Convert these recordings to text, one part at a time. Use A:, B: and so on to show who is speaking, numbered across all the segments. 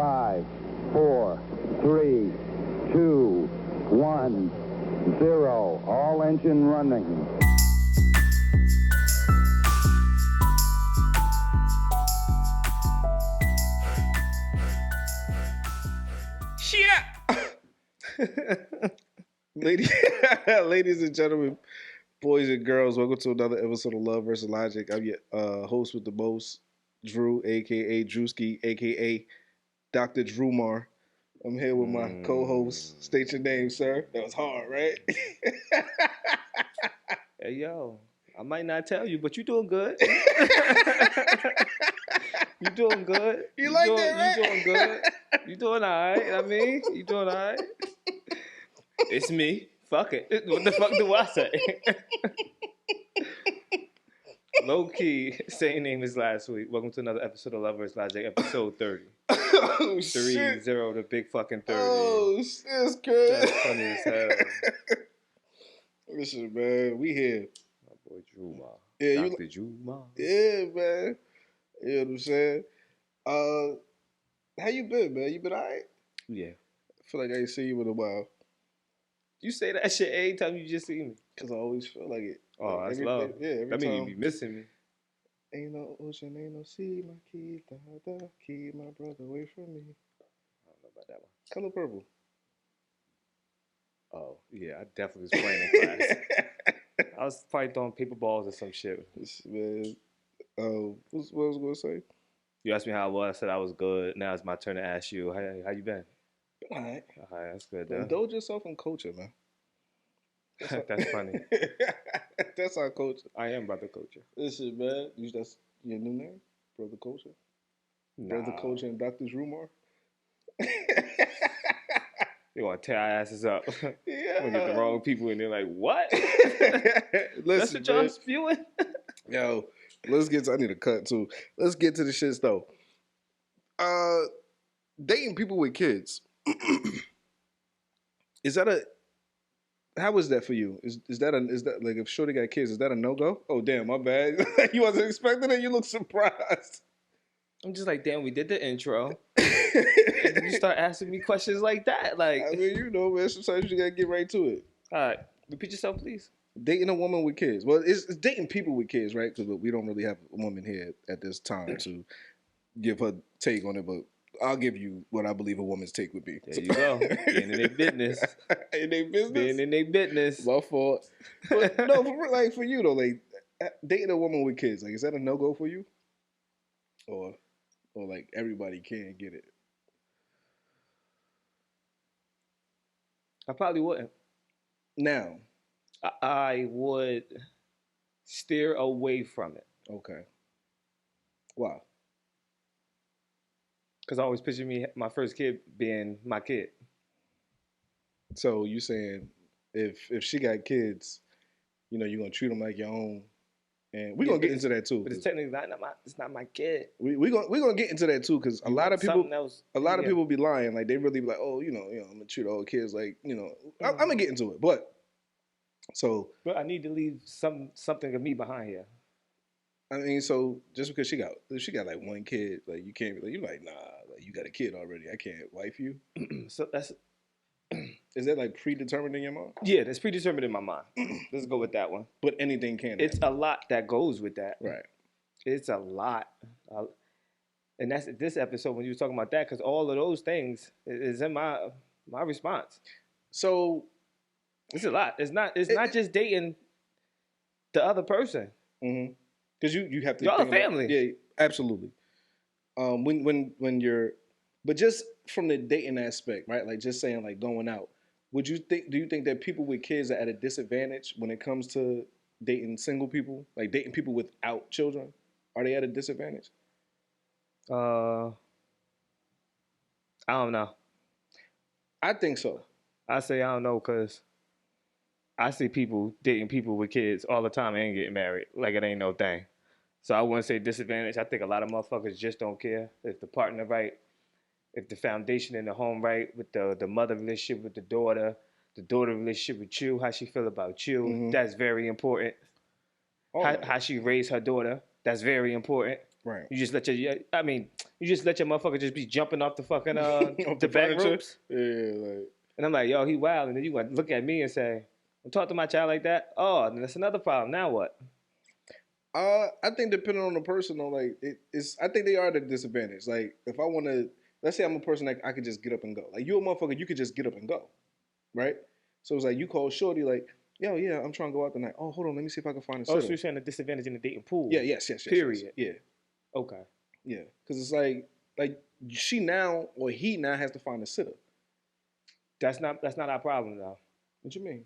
A: 5, 4, 3, 2, 1, 0. All engine running.
B: Ladies and gentlemen, boys and girls, welcome to another episode of Love vs. Logic. I'm your host with the most, Drew, a.k.a. Drewski, a.k.a. Dr. Drewmar. I'm here with my co-host. State your name, sir. That was hard, right?
C: Hey, yo, I might not tell you, but you doing good. You doing good.
B: You like
C: doing,
B: that, right?
C: You doing good. You doing all right. I mean, you doing all right. It's me. Fuck it. What the fuck do I say? Low key, same name as last week. Welcome to another episode of Love vs. Logic, episode 30.
B: Oh, shit.
C: 30, the big fucking 30.
B: Oh, shit, it's good.
C: That's funny as hell.
B: Listen, man, we here.
C: My boy Druma.
B: Yeah,
C: Dr. Druma.
B: Yeah, man. You know what I'm saying? How you been, man? You been all right?
C: Yeah.
B: I feel like I ain't seen you in a while.
C: You say that shit every time you just see me.
B: Because I always feel like it.
C: Oh,
B: like
C: that's love.
B: Yeah, every
C: that
B: time.
C: mean you be missing me.
B: Ain't no ocean, ain't no sea, my key, keep my brother away from me.
C: I don't know about that one.
B: Color purple.
C: Oh, yeah, I definitely was playing in class. I was probably throwing paper balls or some shit.
B: Man, what was I going to say?
C: You asked me how I was. I said I was good. Now it's my turn to ask you. How you been?
B: All right.
C: All right, that's good, though.
B: Indulge yourself in culture, man.
C: That's funny.
B: That's our culture.
C: I am Brother Culture.
B: Listen, man. That's your new name? Brother Culture?
C: Nah.
B: Brother Culture and Dr. Drumar?
C: They want to tear our asses up.
B: Yeah.
C: We get the wrong people and they're like, what?
B: Listen,
C: that's what y'all spewing?
B: Yo, I need a cut too. Let's get to the shits though. Dating people with kids. How is that for you? Is that like if Shorty got kids, is that a no-go? Oh damn, my bad. You wasn't expecting it, you look surprised.
C: I'm just like, damn, we did the intro. And then you start asking me questions like that. Like,
B: I mean, you know, man, sometimes you gotta get right to it.
C: All right, repeat yourself, please.
B: Dating a woman with kids. Well, it's dating people with kids, right? Because we don't really have a woman here at this time to give her take on it, but I'll give you what I believe a woman's take would be.
C: There you go. Being in their business.
B: In their business?
C: Being in their business.
B: My fault. But no, for you though, like dating a woman with kids, like is that a no-go for you? Or like everybody can get it?
C: I probably wouldn't.
B: Now.
C: I would steer away from it.
B: Okay. Why?
C: Because I always picture my first kid being my kid.
B: So you saying if she got kids, you know, you're gonna treat them like your own, and we're gonna get into that too.
C: But it's technically not my kid.
B: We're gonna get into that too because a lot of people be lying, like they really be like, oh, you know, I'm gonna treat all kids like, you know, I'm gonna get into it, but
C: I need to leave something of me behind here.
B: I mean, so just because she got like one kid, like you can't be like, you're like, nah, like you got a kid already, I can't wife you.
C: So that's.
B: Is that like predetermined in your mind?
C: Yeah, that's predetermined in my mind. Let's go with that one.
B: But anything can.
C: It's a lot that goes with that.
B: Right.
C: It's a lot. And that's this episode when you were talking about that, because all of those things is in my response.
B: So
C: it's a lot. It's not just dating the other person.
B: Mm-hmm. Because you have to.
C: Y'all a family.
B: Yeah, absolutely. When you're, but just from the dating aspect, right? Like just saying like going out. Do you think that people with kids are at a disadvantage when it comes to dating single people, like dating people without children? Are they at a disadvantage?
C: I don't know.
B: I think so.
C: I say I don't know because I see people dating people with kids all the time and getting married like it ain't no thing. So I wouldn't say disadvantage. I think a lot of motherfuckers just don't care if the partner right, if the foundation in the home right, with the mother relationship with the daughter relationship with you, how she feel about you. Mm-hmm. That's very important. How she raised her daughter. That's very important.
B: Right.
C: You just let your motherfucker just be jumping off the fucking
B: Off
C: the back
B: furniture?
C: ropes.
B: Yeah, like.
C: And I'm like, yo, he wild. And then you want to look at me and say, don't talk to my child like that. Oh, then that's another problem. Now what?
B: I think depending on the person, though, like it's. I think they are at a disadvantage. Like if I want to, let's say I'm a person that I could just get up and go. Like you a motherfucker, you could just get up and go, right? So it's like you call Shorty, like, yo, yeah, I'm trying to go out tonight. Oh, hold on, let me see if I can find a
C: Oh,
B: sitter.
C: so you're saying a disadvantage in the dating pool?
B: Yeah, yes.
C: Period.
B: Yeah,
C: Okay.
B: yeah, because it's like she now or he now has to find a sitter.
C: That's not our problem though.
B: What you mean?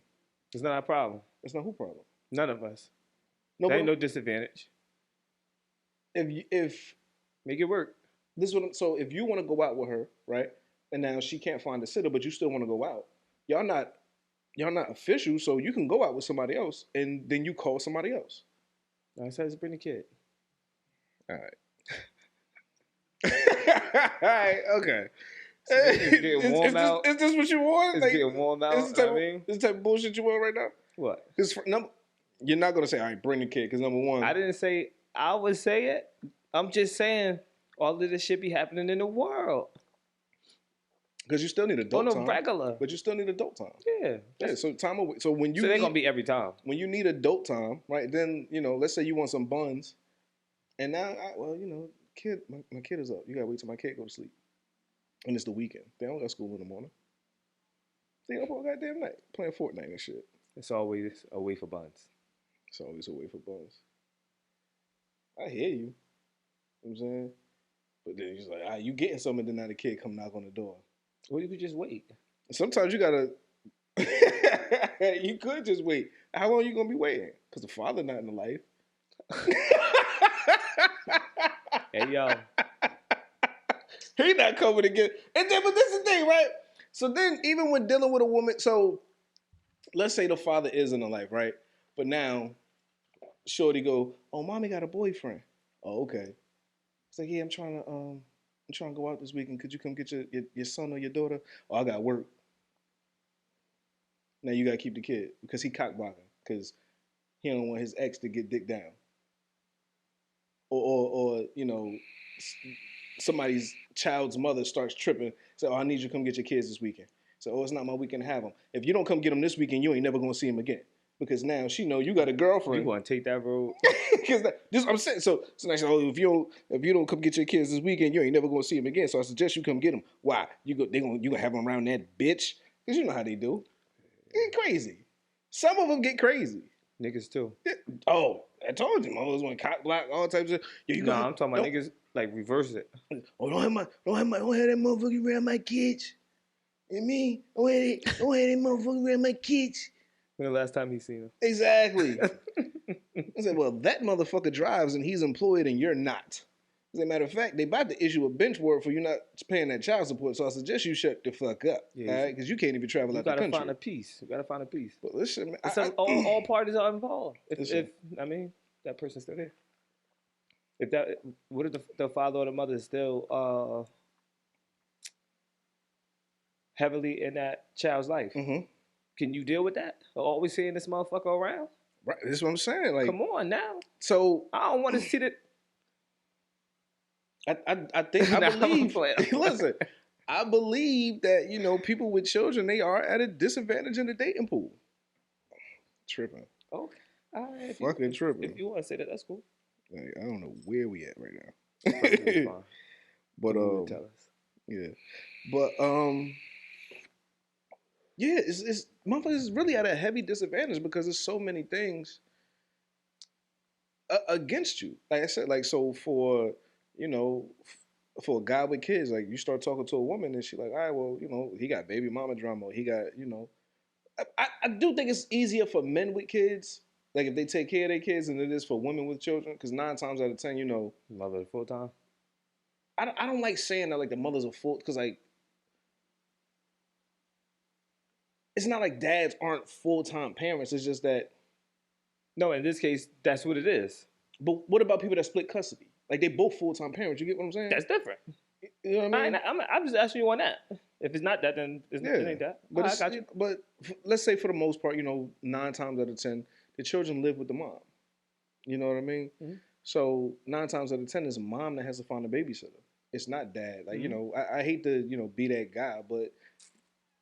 C: It's not our problem.
B: That's not who problem.
C: None of us.
B: No,
C: There
B: but
C: ain't no disadvantage.
B: if
C: Make it work.
B: this is what so if you want to go out with her, right, and now she can't find a sitter, but you still want to go out, y'all not official, so you can go out with somebody else, and then you call somebody else.
C: I said, let's bring the kid.
B: All right. All right. Okay.
C: It's getting warm out.
B: Is this what you want?
C: It's
B: Like,
C: getting warm out.
B: Is this type of bullshit you want right now?
C: What?
B: Because you're not gonna say, "All right, bring the kid," because number one,
C: I didn't say I would say it. I'm just saying all of this shit be happening in the world.
B: because you still need adult time.
C: On a regular.
B: But you still need adult time.
C: Yeah.
B: Yeah. So time away. So when you
C: So they're
B: need,
C: gonna be every time.
B: when you need adult time, right? Then let's say you want some buns, and now, kid, my kid is up. You gotta wait till my kid go to sleep, and it's the weekend. They don't got school in the morning. They up all goddamn night playing Fortnite and shit.
C: It's always a way for buns.
B: It's always a way for buns. I hear you. You know what I'm saying? But then he's like, you getting something, then now the kid come knock on the door.
C: Well, you could just wait.
B: Sometimes you gotta, you could just wait. How long you gonna be waiting? Because the father not in the life.
C: Hey, yo.
B: He not coming again. And then, but this is the thing, right? So then, even when dealing with a woman, so let's say the father is in the life, right? But now, shorty go, oh, mommy got a boyfriend. Oh, okay. It's like, yeah, I'm trying to go out this weekend. Could you come get your son or your daughter? Oh, I got work. Now you gotta keep the kid because he cock blocking because he don't want his ex to get dick down. Or somebody's child's mother starts tripping. Say, oh, I need you to come get your kids this weekend. So, oh, it's not my weekend to have them. If you don't come get them this weekend, you ain't never gonna see them again. Because now she know you got a girlfriend.
C: You want to take that road?
B: Because this I'm saying. So now she, oh, if you don't come get your kids this weekend, you ain't never gonna see them again. So I suggest you come get them. Why? You gonna have them around that bitch? Because you know how they do. Get crazy. Some of them get crazy.
C: Niggas too.
B: Oh, I told you, motherfuckers want cock block, all types of.
C: I'm talking about niggas like reverse it.
B: Oh, don't have that motherfucker around my kids. And me, don't have that motherfucker around my kids.
C: When the last time he seen him?
B: Exactly. I said, well, that motherfucker drives and he's employed and you're not. As a matter of fact, they about to issue a bench warrant for you not paying that child support. So I suggest you shut the fuck up, all right? Because you can't even travel out the country.
C: You gotta find a peace.
B: But listen, man,
C: all parties are involved. If that person's still there. What if the father or the mother is still heavily in that child's life?
B: Mm-hmm.
C: Can you deal with that? Always seeing this motherfucker around?
B: Right, that's what I'm saying. Like,
C: come on now.
B: So
C: I don't want to see that.
B: I believe. Listen, I believe that people with children, they are at a disadvantage in the dating pool. Tripping.
C: Okay. All right.
B: Fucking tripping.
C: If you want to say that, that's cool.
B: Like, I don't know where we at right now. But
C: tell us.
B: Yeah. But yeah, it's motherfuckers is really at a heavy disadvantage because there's so many things against you. Like I said, like, so for for a guy with kids, like, you start talking to a woman and she like, all right, well, he got baby mama drama. He got, I do think it's easier for men with kids, like if they take care of their kids, than it is for women with children. Because 9 times out of 10,
C: mother full time.
B: I don't like saying that like the mothers are full, because like it's not like dads aren't full-time parents. It's just that.
C: No, in this case, that's what it is.
B: But what about people that split custody? Like, they both full-time parents. You get what I'm saying?
C: That's different.
B: You know what I mean?
C: I'm just asking you on that. If it's not that, then it ain't that.
B: But
C: I got you.
B: But let's say for the most part, 9 times out of 10, the children live with the mom. You know what I mean?
C: Mm-hmm.
B: So 9 times out of 10, it's mom that has to find a babysitter. It's not dad. Like, you know, I hate to, you know, be that guy, but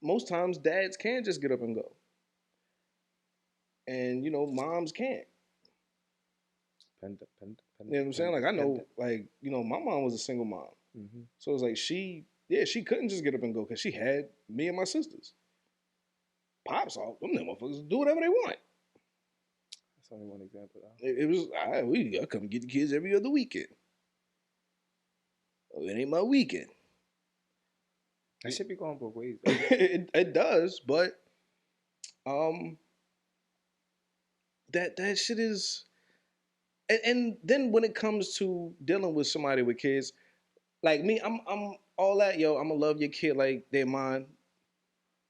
B: most times dads can just get up and go. And, you know, moms can't. You know what I'm saying? Like, I know, like, you know, my mom was a single mom. So it's like she couldn't just get up and go because she had me and my sisters. Pops, all them motherfuckers do whatever they want.
C: That's only one example, though.
B: It was, I come get the kids every other weekend. Oh, it ain't my weekend.
C: That should be going both ways.
B: It does, but that shit is, and then when it comes to dealing with somebody with kids, like me, I'm all that, yo, I'm gonna love your kid like they're mine.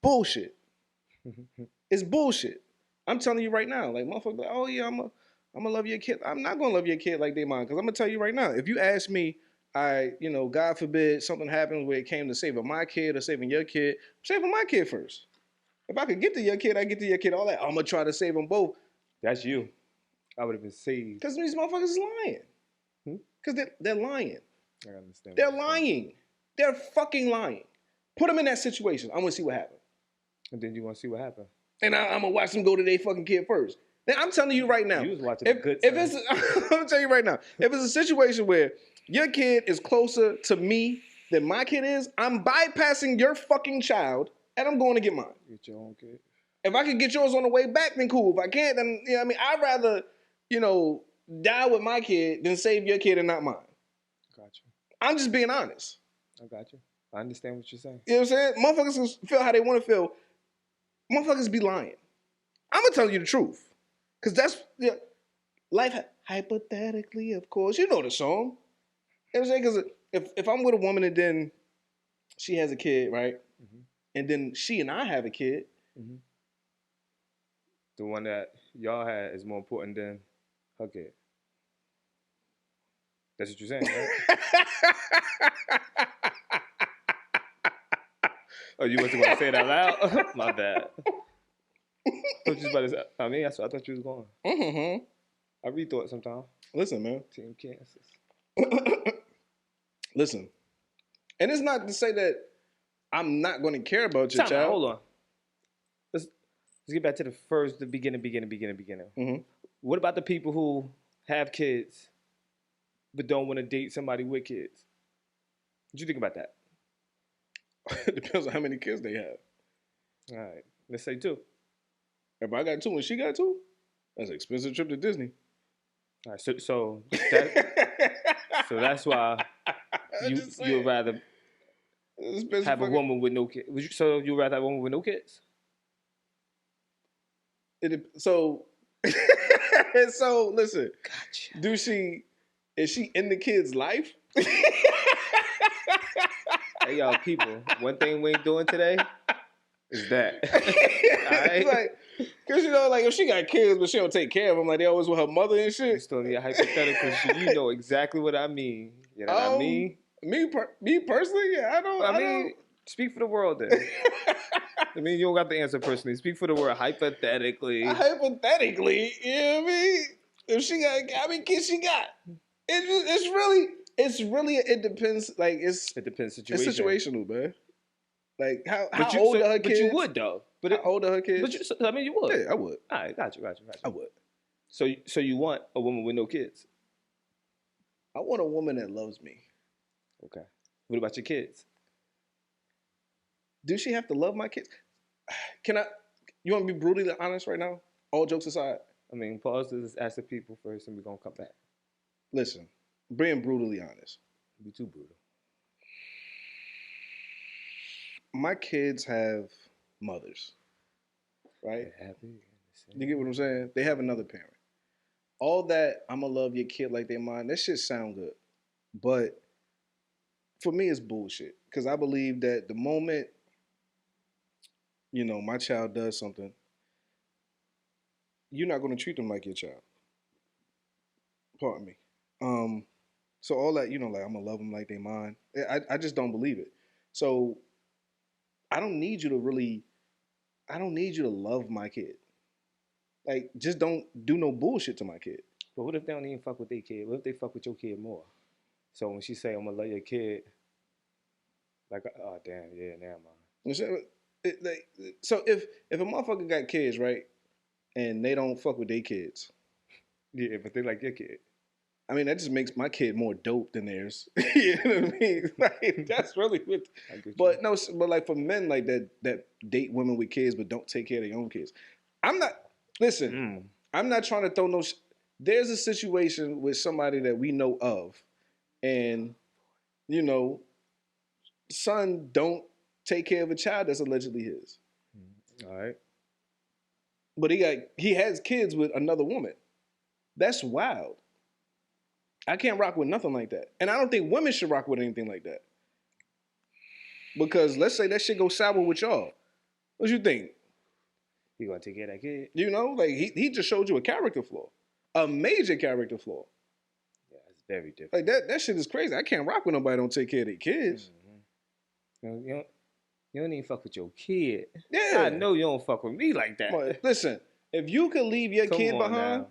B: Bullshit. It's bullshit. I'm telling you right now, like motherfucker, like, oh yeah, I'm gonna love your kid. I'm not gonna love your kid like they mine, because I'm gonna tell you right now, if you ask me, you know, God forbid something happens where it came to saving my kid or saving your kid, I'm saving my kid first. If I could get to your kid, I get to your kid. All that, I'm gonna try to save them both.
C: That's you. I would have been saved.
B: Because these motherfuckers is lying. Because they're lying.
C: I understand.
B: They're lying. They're fucking lying. Put them in that situation. I want to see what happens.
C: And then you want to see what happened.
B: And I'm gonna watch them go to their fucking kid first. Now I'm telling you right now.
C: You was watching if
B: it's, I'm gonna tell you right now. If it's a situation where your kid is closer to me than my kid is, I'm bypassing your fucking child and I'm going to get mine.
C: Get your own kid.
B: If I can get yours on the way back, then cool. If I can't, then you know what I mean, I'd rather, you know, die with my kid than save your kid and not mine.
C: Got you.
B: I'm just being honest.
C: I got you. I understand what you're saying.
B: You know what I'm saying? Motherfuckers can feel how they want to feel. Motherfuckers be lying. I'm gonna tell you the truth. Cause that's life hypothetically, of course. You know the song. You know what I'm saying? Cause if I'm with a woman and then she has a kid, right? And then she and I have a kid.
C: The one that y'all had is more important than her kid. That's what you're saying, right? Oh, you wasn't going to say it out loud? My bad. I thought you was going. I rethought sometimes.
B: Listen, man.
C: Team Kansas.
B: Listen. And it's not to say that I'm not going to care about your child.
C: Hold on. Let's get back to the beginning. What about the people who have kids but don't want to date somebody with kids? What you think about that?
B: It depends on how many kids they have.
C: All right. Let's say 2.
B: If I got 2 and she got 2, that's an expensive trip to Disney.
C: All right. So that's why you'd rather have a woman with no kids. So you'd rather have a woman with no kids?
B: So listen.
C: Gotcha.
B: Is she in the kid's life?
C: Hey, y'all, people, one thing we ain't doing today is that. All right?
B: Like, because, you know, like, if she got kids, but she don't take care of them, like, they always with her mother and shit.
C: You still need a hypothetical shit. You know exactly what I mean. You know what I mean?
B: Me personally, yeah, I don't.
C: Speak for the world, then. I mean, you don't got the answer personally. Speak for the world, hypothetically.
B: Hypothetically, you know what I mean? If she got, how many kids she got? It depends. Like it
C: depends situation.
B: It's situational, man. Like how
C: you,
B: old are her kids?
C: But you would though.
B: But how old are her kids?
C: But you would.
B: Yeah, I would.
C: All right, got you.
B: I would.
C: So you want a woman with no kids?
B: I want a woman that loves me.
C: Okay. What about your kids?
B: Do she have to love my kids? You want to be brutally honest right now? All jokes aside.
C: I mean, pause this, ask the people first, and we're gonna come back.
B: Listen, being brutally honest.
C: Be too brutal.
B: My kids have mothers, right? You get what I'm saying? They have another parent. All that, I'm gonna love your kid like they mine, that shit sound good. But for me, it's bullshit. Because I believe that the moment, you know, my child does something, you're not gonna treat them like your child. Pardon me. So all that, you know, like I'm gonna love them like they mine. I just don't believe it. So I don't need you to love my kid. Like, just don't do no bullshit to my kid.
C: But what if they don't even fuck with their kid? What if they fuck with your kid more? So when she say, I'm gonna love your kid, like, oh damn, yeah, never mind.
B: So if a motherfucker got kids, right, and they don't fuck with their kids,
C: Yeah, but they like your kid.
B: I mean, that just makes my kid more dope than theirs. You know what I mean? Like, that's really what. But no, but like for men like that date women with kids but don't take care of their own kids. I'm not. Listen, I'm not trying to throw no. There's a situation with somebody that we know of, and you know, son don't take care of a child that's allegedly his.
C: All right.
B: But he has kids with another woman. That's wild. I can't rock with nothing like that. And I don't think women should rock with anything like that. Because let's say that shit goes sour with y'all. What you think?
C: You gonna take care of that kid?
B: You know, like he just showed you a character flaw. A major character flaw.
C: Yeah, it's very different.
B: Like that shit is crazy. I can't rock with nobody who don't take care of their kids.
C: Mm-hmm. You don't even fuck with your kid.
B: Yeah.
C: I know you don't fuck with me like that.
B: But listen, if you could leave your kid behind,
C: now.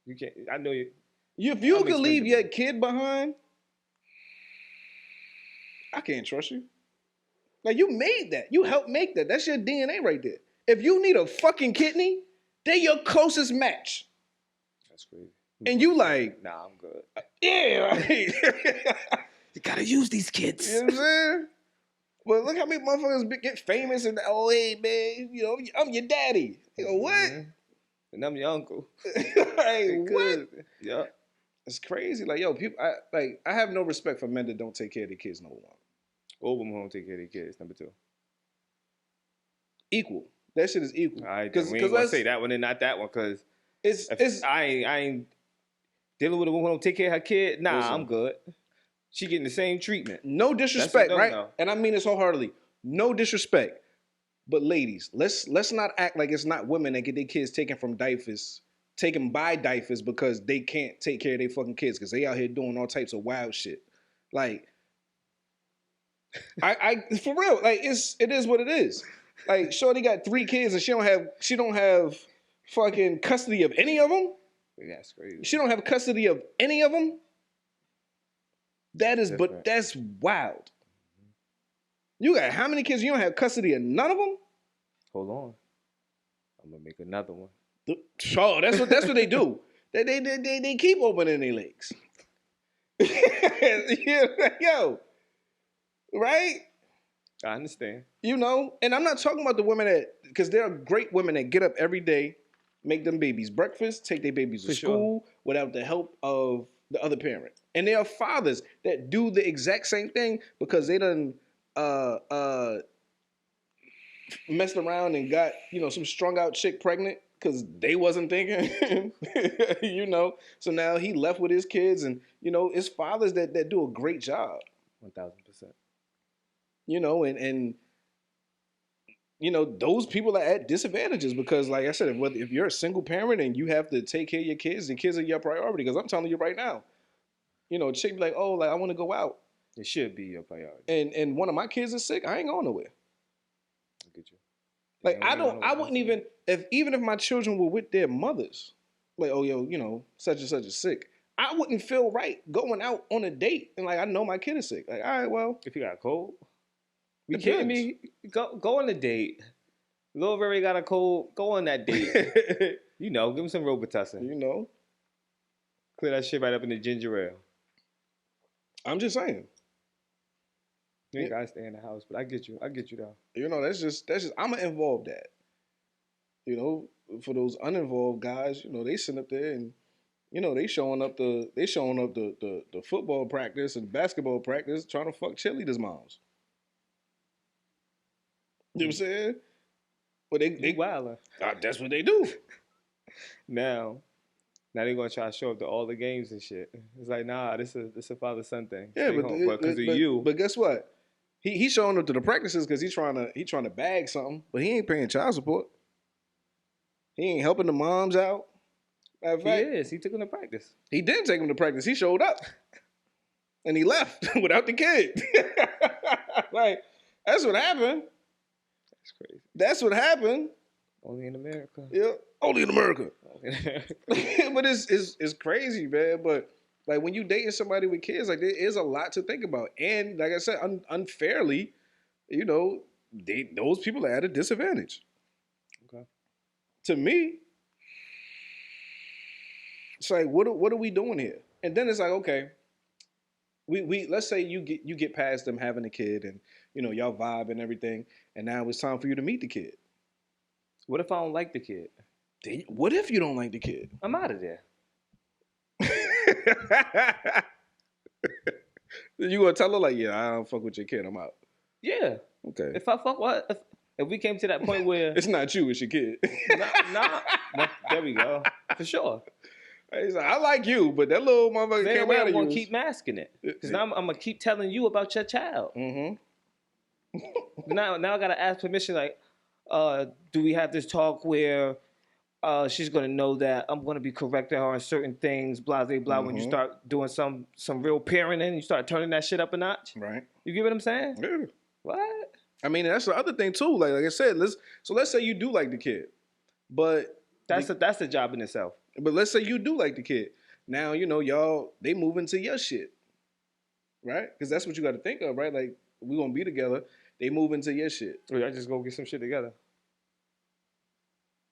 C: You can't. I know you.
B: If you could leave your kid behind, I can't trust you. Like, you made that. You helped make that. That's your DNA right there. If you need a fucking kidney, they're your closest match.
C: That's crazy.
B: And you like,
C: nah, I'm good.
B: Yeah, right.
C: You gotta use these kids.
B: You know what I'm saying? Well, look how many motherfuckers get famous and, oh, hey, man, you know, I'm your daddy. You go, what?
C: Mm-hmm. And I'm your uncle.
B: Like, what?
C: Yeah.
B: It's crazy. Like, yo, people, I have no respect for men that don't take care of their kids, number one.
C: Or women who don't take care of their kids, number two.
B: Equal. That shit is equal.
C: All right, we ain't gonna say that one and not that one, because I ain't dealing with a woman who don't take care of her kid. Nah, listen, I'm good. She getting the same treatment.
B: No disrespect, right? And I mean this wholeheartedly. No disrespect. But ladies, let's not act like it's not women that get their kids taken by diapers because they can't take care of their fucking kids because they out here doing all types of wild shit. Like, I for real, like it is what it is. Like, shorty got 3 kids and she don't have fucking custody of any of them.
C: That's crazy.
B: She don't have custody of any of them. But that's wild. You got how many kids? You don't have custody of none of them?
C: Hold on, I'm gonna make another one.
B: Oh, that's what they do. They keep opening their legs. Yo, right?
C: I understand.
B: You know, and I'm not talking about the women because there are great women that get up every day, make them babies breakfast, take their babies to school without the help of the other parent. And there are fathers that do the exact same thing because they done messed around and got, some strung out chick pregnant because they wasn't thinking, So now he left with his kids and, it's fathers that do a great job.
C: 1,000%.
B: And those people are at disadvantages because, like I said, if you're a single parent and you have to take care of your kids, the kids are your priority. Because I'm telling you right now, a chick be like, oh, like I want to go out.
C: It should be your priority.
B: And one of my kids is sick, I ain't going nowhere.
C: I get you.
B: Like I wouldn't even if my children were with their mothers, like, oh yo, such and such is sick. I wouldn't feel right going out on a date and like I know my kid is sick. Like, all right, well,
C: if you got a cold. You kidding me? Go on a date. Lil Ray got a cold. Go on that date. Give him some Robitussin. Clear that shit right up in the ginger ale.
B: I'm just saying.
C: You ain't gotta stay in the house, but I get you. Though.
B: That's just I'ma involve that. For those uninvolved guys, they sit up there and they showing up the football practice and basketball practice trying to fuck cheerleaders' moms. You know what I'm saying? But they
C: wildin'.
B: That's what they do.
C: Now they're gonna try to show up to all the games and shit. It's like, nah, this a father-son thing.
B: Yeah, but because of you. But guess what? He's showing up to the practices because he's trying to bag something, but he ain't paying child support. He ain't helping the moms out.
C: Matter of fact, he is. He took him to practice.
B: He didn't take him to practice. He showed up, and he left without the kid. Like, that's what happened.
C: That's crazy.
B: That's what happened.
C: Only in America.
B: Yeah, only in America.
C: Only in America.
B: But it's crazy, man. But like when you dating somebody with kids, like there is a lot to think about, and like I said, unfairly, you know, those people are at a disadvantage.
C: Okay.
B: To me, it's like what are we doing here? And then it's like, okay, we let's say you get past them having a kid, and you know y'all vibe and everything, and now it's time for you to meet the kid.
C: What if I don't like the kid?
B: What if you don't like the kid?
C: I'm out of there.
B: You gonna tell her like, yeah, I don't fuck with your kid, I'm out.
C: Yeah.
B: Okay.
C: If I fuck what? If we came to that point where
B: It's not you, it's your kid.
C: nah, there we go. For sure.
B: He's like, I like you, but that little motherfucker
C: Then
B: came out
C: I'm
B: of you.
C: gonna keep masking it. Because now I'm gonna keep telling you about your child.
B: Mm-hmm.
C: Now I gotta ask permission, like, do we have this talk where she's gonna know that I'm gonna be correcting her on certain things, blah blah blah. When you start doing some real parenting, you start turning that shit up a notch.
B: Right.
C: You get what I'm saying?
B: Yeah.
C: What?
B: I mean, that's the other thing too. Like I said, let's say you do like the kid, but
C: That's a job in itself.
B: But let's say you do like the kid. Now you know they move into your shit, right? Because that's what you got to think of, right? Like we gonna be together. They move into your shit.
C: Or I just go get some shit together.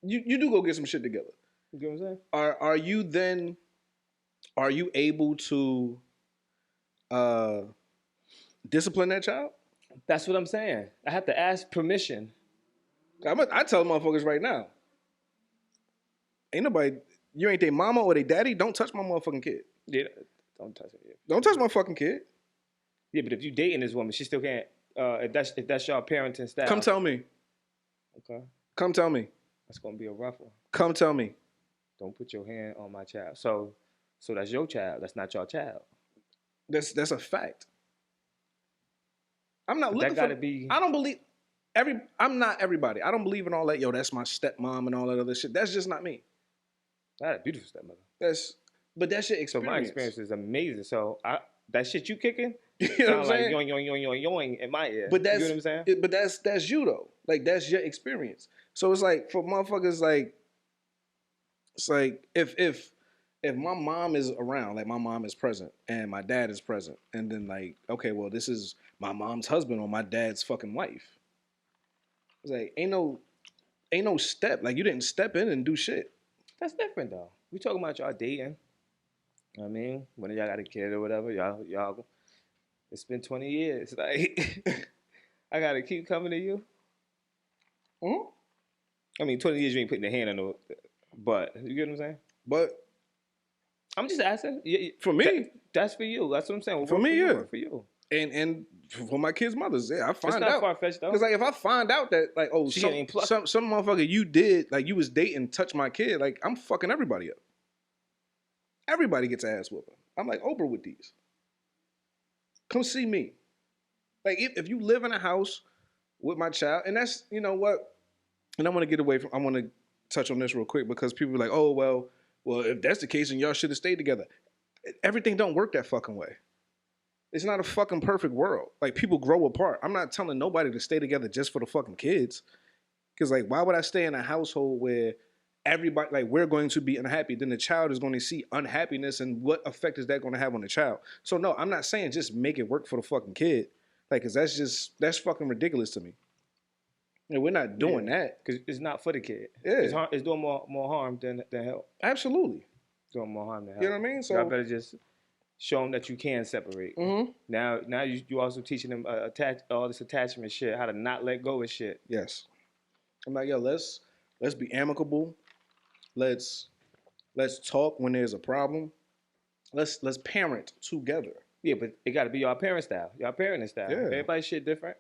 B: You do go get some shit together.
C: You get what I'm saying?
B: Are you able to discipline that child?
C: That's what I'm saying. I have to ask permission.
B: I tell motherfuckers right now. Ain't nobody, you ain't their mama or their daddy, don't touch my motherfucking kid.
C: Yeah, don't touch it. Yeah.
B: Don't touch my fucking kid.
C: Yeah, but if you dating this woman, she still can't. If that's your parenting style.
B: Come tell me.
C: Okay.
B: Come tell me.
C: That's gonna be a rough one.
B: Come tell me.
C: Don't put your hand on my child. So that's your child. That's not your child.
B: That's a fact. I'm not looking
C: that gotta
B: for.
C: Be.
B: I don't believe I'm not everybody. I don't believe in all that. Yo, that's my stepmom and all that other shit. That's just not me.
C: I had a beautiful stepmother.
B: But that shit experience.
C: So my experience is amazing. So that shit you kicking,
B: you know what I'm saying?
C: Like yoing, yoing, yoing, yoing, yoing in my ear.
B: But that's,
C: you know what I'm saying?
B: But that's you though. Like that's your experience. So it's like for motherfuckers, like it's like if my mom is around, like my mom is present and my dad is present, and then like, okay, well, this is my mom's husband or my dad's fucking wife. It's like ain't no step. Like you didn't step in and do shit.
C: That's different though. We talking about y'all dating. You know what I mean, when y'all got a kid or whatever, y'all. It's been 20 years. Like I gotta keep coming to you.
B: Mm-hmm.
C: I mean, 20 years you ain't putting your hand on no. But you get what I'm saying?
B: But
C: I'm just asking.
B: For me,
C: that's for you. That's what I'm saying.
B: For me, yeah.
C: For you.
B: And for my kids' mothers, yeah, I find out.
C: It's not far-fetched though.
B: Because like if I find out that like, oh, some motherfucker you did, like you was dating, touch my kid, like I'm fucking everybody up. Everybody gets ass whooping. I'm like Oprah with these. Come see me. Like if you live in a house with my child, and that's, you know what, and I want to get away from, I want to touch on this real quick because people are like, oh, well, if that's the case, then y'all should have stayed together. Everything don't work that fucking way. It's not a fucking perfect world. Like, people grow apart. I'm not telling nobody to stay together just for the fucking kids. Because, like, why would I stay in a household where everybody, like, we're going to be unhappy? Then the child is going to see unhappiness, and what effect is that going to have on the child? So, no, I'm not saying just make it work for the fucking kid. Like, because that's fucking ridiculous to me. And we're not doing that.
C: Because it's not for the kid.
B: Yeah.
C: It's doing more harm than help.
B: Absolutely.
C: Doing more harm than help.
B: You know what I mean? So
C: y'all better just show them that you can separate.
B: Mm-hmm.
C: Now you also teaching them all this attachment shit, how to not let go of shit.
B: Yes. I'm like, yo, let's be amicable. Let's talk when there's a problem. Let's parent together.
C: Yeah, but it got to be y'all parent style, y'all parenting style.
B: Yeah.
C: Everybody's shit different.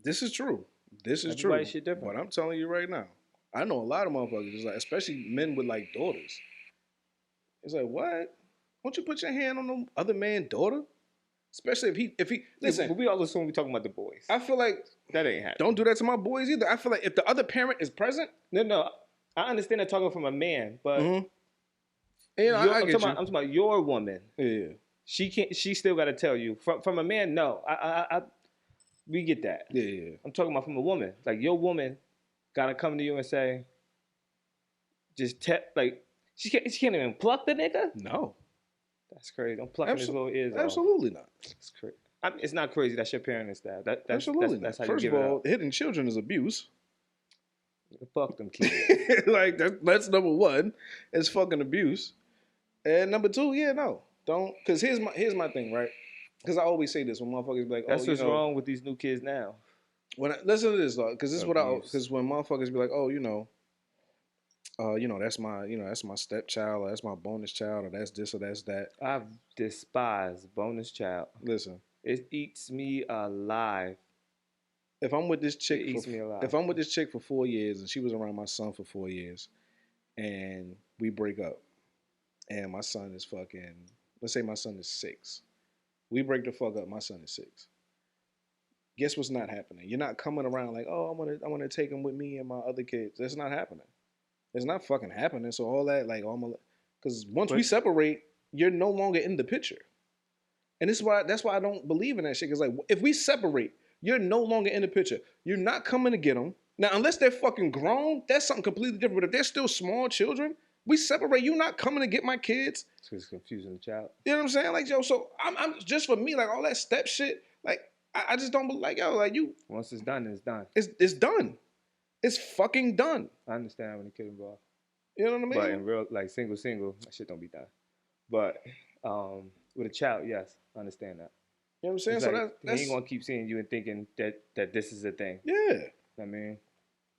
B: This is true.
C: Everybody's shit different.
B: But I'm telling you right now, I know a lot of motherfuckers, like, especially men with like daughters. It's like, what? Won't you put your hand on the other man's daughter? Especially if he listen.
C: Yeah, but we all assume we talking about the boys.
B: I feel like
C: that ain't happening.
B: Don't do that to my boys either. I feel like if the other parent is present.
C: No. I understand that talking from a man, but
B: yeah,
C: I'm talking about your woman.
B: Yeah.
C: She still got to tell you. From a man, no. We get that.
B: Yeah.
C: I'm talking about from a woman. Like your woman gotta come to you and say, like, she can't even pluck the nigga?
B: No.
C: That's crazy. I'm plucking his little ears off.
B: Absolutely not.
C: It's crazy. I mean, it's not crazy. That's your parenting style.
B: Absolutely
C: That's
B: not.
C: how
B: First
C: you
B: of
C: give it
B: all,
C: up.
B: hitting children is abuse.
C: Fuck them kids.
B: Like that's number one. It's fucking abuse. And number two, yeah, no, don't. Because here's my thing, right? Because I always say this when motherfuckers be like,
C: That's
B: oh,
C: what's wrong with these new kids now.
B: Listen to this though, because this is what
C: Abuse.
B: because when motherfuckers be like, oh, that's my stepchild, or that's my bonus child, or that's this or that's that.
C: I despise bonus child.
B: Listen,
C: It eats me alive.
B: if I'm with this chick,
C: It eats me alive.
B: if I'm with this chick for 4 years and she was around my son for 4 years, and we break up, and my son is fucking, let's say my son is 6, we break the fuck up. My son is 6. Guess what's not happening? You're not coming around like, oh, I want to take him with me and my other kids. That's not happening. It's not fucking happening. So all that, like, because once we separate, you're no longer in the picture. And that's why I don't believe in that shit. Because like, if we separate, you're no longer in the picture. You're not coming to get them. Now, unless they're fucking grown, that's something completely different. But if they're still small children, we separate. You're not coming to get my kids.
C: So it's confusing the child.
B: You know what I'm saying? Like, yo, so I'm just for me, like all that step shit, like I just don't like, yo, like you.
C: Once it's done, it's done.
B: It's done. It's fucking done.
C: I understand when the kid involved.
B: You know what I mean?
C: But in real, like single, that shit don't be done. But with a child, yes, I understand that.
B: You know what I'm saying?
C: It's
B: So
C: like,
B: that's
C: he ain't gonna keep seeing you and thinking that this is a thing.
B: yeah.
C: I mean,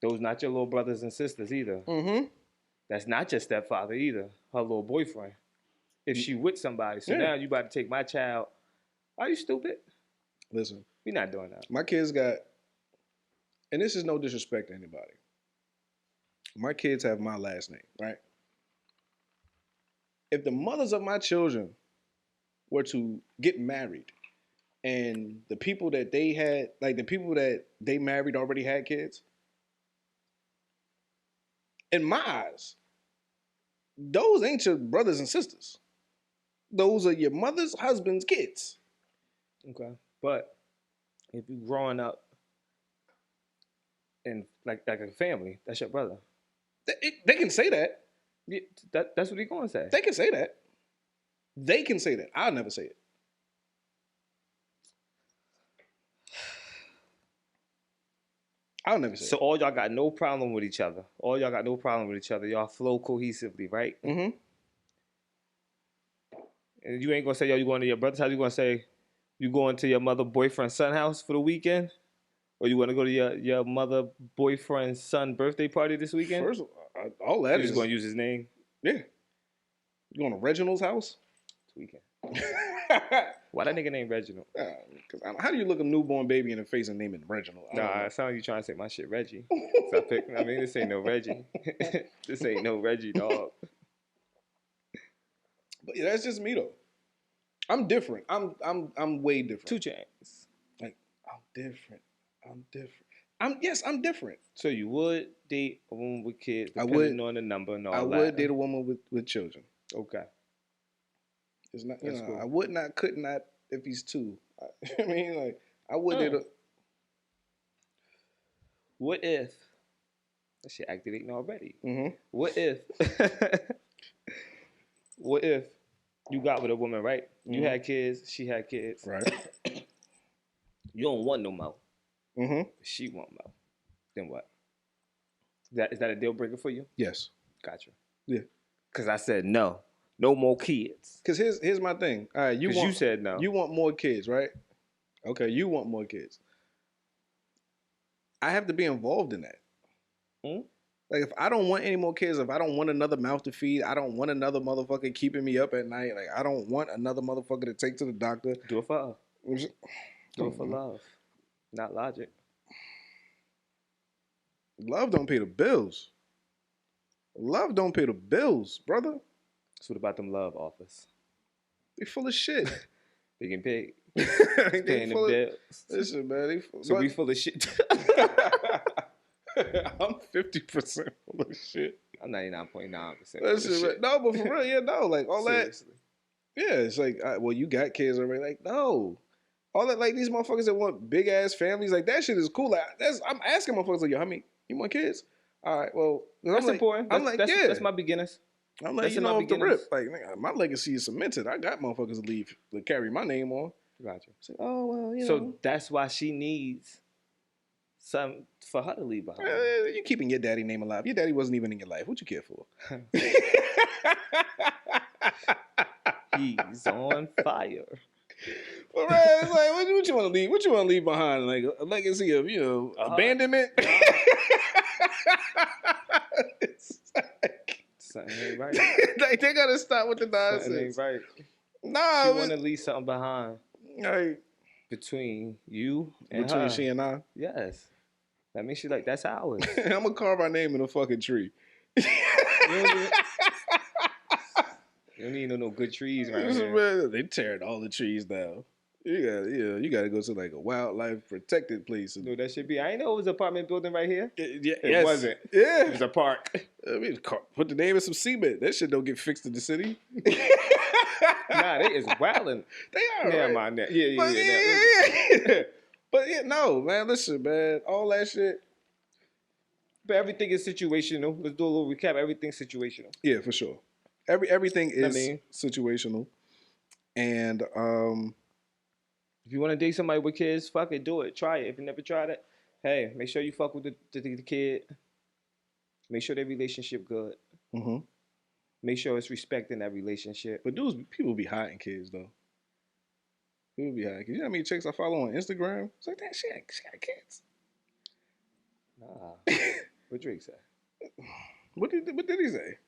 C: those not your little brothers and sisters either.
B: Mm-hmm.
C: That's not your stepfather either. Her little boyfriend. If she with somebody, so now you about to take my child. Are you stupid?
B: Listen,
C: We're not doing that.
B: my kids got, and this is no disrespect to anybody. My kids have my last name, right? If the mothers of my children were to get married and the people that they had, like the people that they married already had kids, in my eyes, those ain't your brothers and sisters. Those are your mother's husband's kids.
C: Okay. But if you growing up in like a family, that's your brother.
B: They can say that.
C: Yeah, that's what he gonna say.
B: They can say that. They can say that. I'll never say it. I'll never say
C: So all y'all got no problem with each other. All y'all got no problem with each other. Y'all flow cohesively, right?
B: it. Mm-hmm.
C: And you ain't gonna say, yo, you going to your brother's house. You gonna say, you going to your mother boyfriend's son house for the weekend? Or you want to go to your mother boyfriend's son birthday party this weekend?
B: First, all that
C: you
B: is
C: just gonna use his name?
B: yeah. You going to Reginald's house?
C: This weekend. Why that nigga named Reginald?
B: Because how do you look a newborn baby in the face and name it Reginald?
C: Nah, it sounds like you trying to say my shit Reggie. So I mean, this ain't no Reggie. This ain't no Reggie, dog.
B: But yeah, that's just me though. I'm different. I'm way different.
C: 2 Chainz.
B: Like I'm different. I'm different.
C: So you would date a woman with kids,
B: I
C: depending
B: would-
C: on the number and all
B: I
C: that.
B: would date a woman with children.
C: Okay.
B: It's not.
C: That's cool.
B: I would not, could not if he's 2. I mean, like I would date a.
C: What if that shit activating already?
B: Mm-hmm.
C: What if what if you got with a woman, right? You had kids, she had kids.
B: Right.
C: You don't want no more.
B: Mm-hmm.
C: She want more. Then what? Is that a deal breaker for you?
B: Yes.
C: Gotcha.
B: Yeah.
C: Cause I said no. No more kids.
B: Because here's my thing. All right,
C: You said no.
B: You want more kids, right? Okay, you want more kids. I have to be involved in that.
C: Hmm?
B: Like, if I don't want any more kids, if I don't want another mouth to feed, I don't want another motherfucker keeping me up at night. Like, I don't want another motherfucker to take to the doctor.
C: Do it for her. Do
B: Come
C: it for
B: on,
C: love. Not logic.
B: Love don't pay the bills. Love don't pay the bills, brother.
C: So what about them love offers?
B: They full of shit.
C: They getting paid.
B: They
C: Paying the
B: full of,
C: bills.
B: listen, man.
C: So we full of shit.
B: I'm 50% full of shit.
C: I'm 99.9%.
B: Listen, man. No, but for real, yeah, no. Like, all
C: Seriously.
B: that. Yeah, it's like, well, you got kids already. Like, no. All that, like, these motherfuckers that want big ass families, like, that shit is cool. Like, I'm asking motherfuckers, like, yo, You want kids? All right, well,
C: That's important. That's my beginners.
B: I'm like,
C: That's
B: you
C: in my
B: know, off the
C: beginnings.
B: rip. Like, nigga, my legacy is cemented. I got motherfuckers to leave to carry my name on.
C: Gotcha.
B: Say, oh, well, you
C: So
B: know.
C: that's why she needs something for her to leave behind.
B: You keeping your daddy name alive. Your daddy wasn't even in your life. What you care for?
C: He's on fire.
B: Well, man, it's like, what you want to leave? What you want to leave behind? Like a legacy of, you know, abandonment? It's like,
C: Something ain't right.
B: like, they got to stop with the nonsense.
C: Something ain't right.
B: Nah.
C: She want to leave something behind.
B: Like,
C: Between you and
B: between
C: her.
B: she and I.
C: Yes. That means she like, that's ours.
B: I'm going to carve our name in a fucking tree.
C: You don't need no good trees right here.
B: Man, they tearing all the trees down. You got to go to like a wildlife protected place.
C: No, that should be. I ain't know it was an apartment building right here.
B: It
C: wasn't.
B: Yeah.
C: It was a park.
B: I mean, put the name in some cement. That shit don't get fixed in the city.
C: Nah, they is wildin'.
B: They are.
C: Never
B: Right?
C: mind that. Yeah.
B: But yeah, no, man. Listen, man. All that shit.
C: But everything is situational. Let's do a little recap. Everything's situational.
B: Yeah, for sure. Everything is
C: mean-
B: situational, and
C: If you want to date somebody with kids, fuck it, do it. Try it. If you never tried it, hey, make sure you fuck with the kid. Make sure their relationship good.
B: mm-hmm.
C: Make sure it's respect in that relationship.
B: But people be hiding kids though. People be hiding kids. You know how many chicks I follow on Instagram? It's like that shit. She got kids.
C: Nah. What Drake say?
B: What did he say?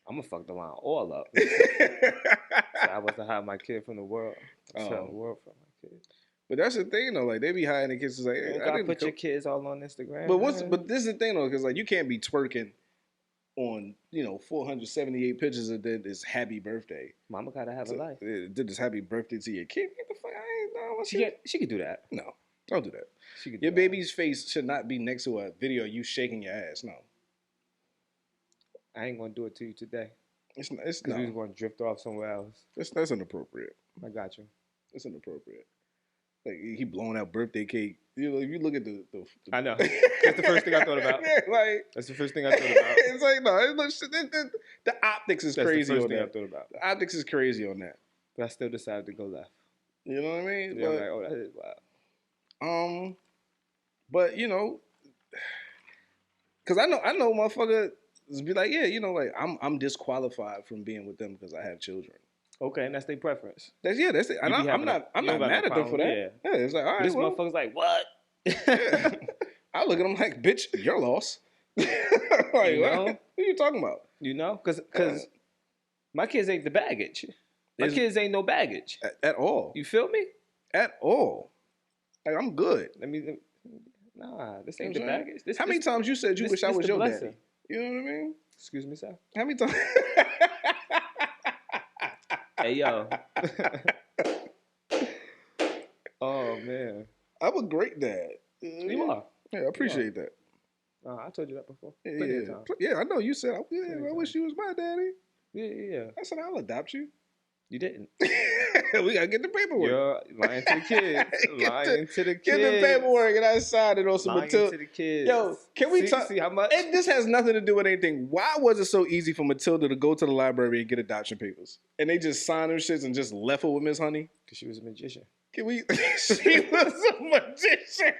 C: I'm gonna fuck the line all up. So I was to hide my kid from the world. I'm
B: Oh.
C: the world from my kid.
B: But that's the thing though. Like they be hiding the kids. It's like,
C: You
B: hey,
C: don't
B: I
C: gotta
B: didn't
C: put your
B: co-
C: kids all on Instagram.
B: But
C: man.
B: but this is the thing though, because like you can't be twerking on 478 pictures and then this happy birthday.
C: Mama gotta have a life.
B: Did this happy birthday to your kid? Get the fuck! I ain't know.
C: She could do that.
B: No, don't do that.
C: She could do
B: Your
C: that.
B: baby's face should not be next to a video of you shaking your ass. No,
C: I ain't gonna do it to you today.
B: it's
C: Because we was gonna drift off somewhere else.
B: That's inappropriate.
C: I got you.
B: It's inappropriate. Like he blowing out birthday cake. You know, if you look at the
C: I know. That's the first thing I thought about.
B: Like
C: That's the first thing I thought about.
B: it's like no, it looks the optics is
C: That's
B: crazy
C: the first
B: on
C: thing I
B: that.
C: thought about.
B: The optics is crazy on that.
C: But I still decided to go left.
B: You know what I mean?
C: Yeah, I'm like, oh, that is wild.
B: But you know, because I know motherfucker be like, yeah, you know, like I'm disqualified from being with them because I have children.
C: Okay, and that's their preference.
B: That's it. And I'm not mad at them for that. Yeah, it's like all
C: But
B: right,
C: this
B: well,
C: motherfucker's like, what?
B: yeah. I look at them like, bitch, your loss. Like,
C: You know?
B: what are you talking about?
C: You know? Because my kids ain't the baggage. My
B: It's-
C: kids ain't no baggage.
B: At all.
C: You feel me?
B: At all. Like I'm good.
C: Nah, this ain't
B: You
C: the
B: know what I'm saying?
C: baggage. This,
B: How many
C: this-
B: times you said you
C: this-
B: wish I
C: this
B: was
C: the
B: your
C: blessing.
B: daddy? You know what I mean?
C: Excuse me, sir.
B: How many times?
C: Hey, yo. Oh, man.
B: I'm a great dad.
C: You are.
B: Yeah, I appreciate that.
C: I told you that before.
B: Yeah,
C: Plenty of
B: yeah.
C: times.
B: Yeah, I know you said, I
C: of
B: wish you was my daddy.
C: Yeah.
B: I said, I'll adopt you.
C: You didn't.
B: We got to get the paperwork.
C: You're lying to the kids. Lying to the kids.
B: Get the paperwork and I signed it on some
C: Lying
B: Matilda.
C: to the kids.
B: Yo, can we talk?
C: See how much?
B: And this has nothing to do with anything. Why was it so easy for Matilda to go to the library and get adoption papers? And they just signed them shits and just left her with Miss Honey?
C: Because she was a magician.
B: Can we? She was a magician.